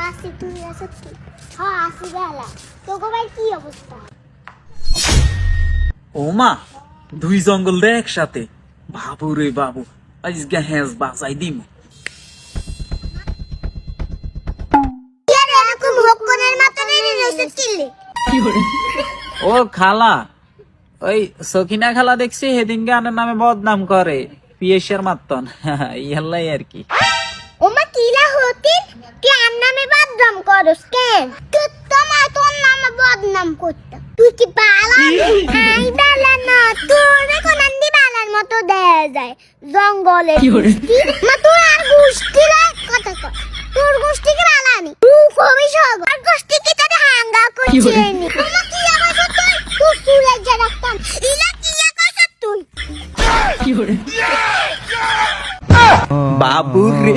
আসি তুই আসি হ্যাঁ আসি গেলা তোকে ভাই কি অবস্থা ও মা দুই জঙ্গল দে একসাথে বাবু রে বাবু আজকে হ্যাঁ বাজাই দিম এরকম হকনের মাথা নেড়ে রয়েছে চিল্লি ও খালা ওই সখিনা খালা দেখছি সেদিনকে আনার নামে বদনাম করে পিয়েসের মাতন ইয়াল্লাই আর কি ওমা কিলা হতি কি আর নামে বদনাম করস কেন তুই তোর নামে বদনাম করতে তুই কি বালা আই বালা না তোর কোনন্দি বালার মতো দেয়া যায় জঙ্গলে মা তোর আর গুষ্টি কথা কর তোর গুষ্টি কি বালা নি তুই কবি সব আর গুষ্টি কি তোর হাঙ্গা করছিস নি ওমা কি আবার তুই চুলে যা রাখতাম ইলা কি করছ তুই বাবু রে